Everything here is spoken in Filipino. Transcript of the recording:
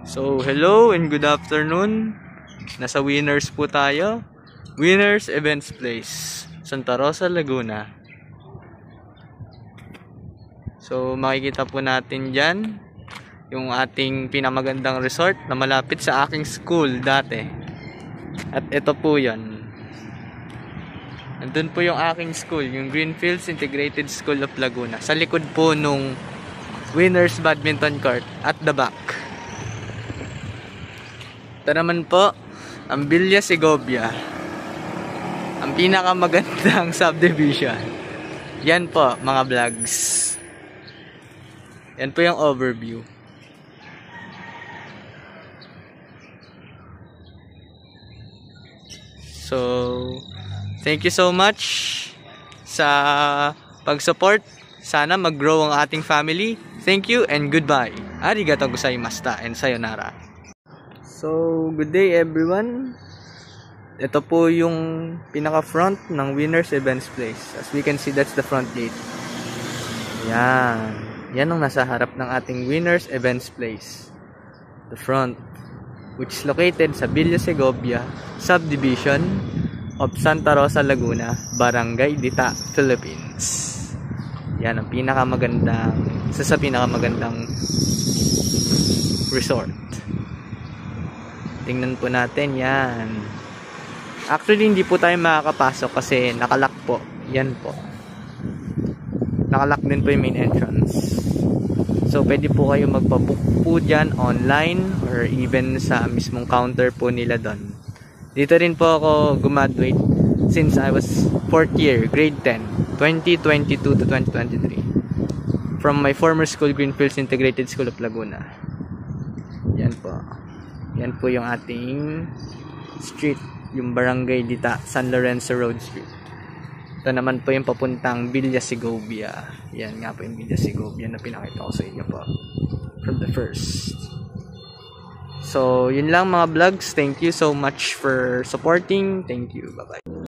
So, hello and good afternoon. Nasa Winners po tayo. Winners Events Place, Santa Rosa, Laguna. So, makikita po natin dyan yung ating pinamagandang resort na malapit sa aking school dati. At ito po yun. Nandun po yung aking school, yung Greenfields Integrated School of Laguna. Sa likod po nung Winners Badminton Court at the back. Ito naman po, ang Villa Segovia. Ang pinakamagandang subdivision. Yan po, mga vlogs. Yan po yung overview. So, thank you so much sa pag-support. Sana mag-grow ang ating family. Thank you and goodbye. Arigatou gozaimashita and sayonara. So, good day everyone. Ito po yung pinaka-front ng Winners Events Place. As we can see, that's the front gate. Yan. Yan ang nasa harap ng ating Winners Events Place. The front, which is located sa Villa Segovia, subdivision of Santa Rosa, Laguna, Barangay Dita, Philippines. Yan ang pinakamagandang, isa sa pinakamagandang resort. Tingnan po natin yan. Actually, hindi po tayo makakapasok kasi nakalock po. Yan po. Nakalock din po yung main entrance. So, pwede po kayo magpabook po dyan online or even sa mismong counter po nila doon. Dito rin po ako gumaduate since I was 4th year, grade 10, 2022 to 2023. From my former school, Greenfields Integrated School of Laguna. Yan po. Yan po yung ating street, yung Barangay Dita, San Lorenzo Road Street. Ito naman po yung papuntang Villa Segovia. Yan nga po yung Villa Segovia na pinakita ko sa inyo po from the first. So, yun lang mga vlogs. Thank you so much for supporting. Thank you. Bye-bye.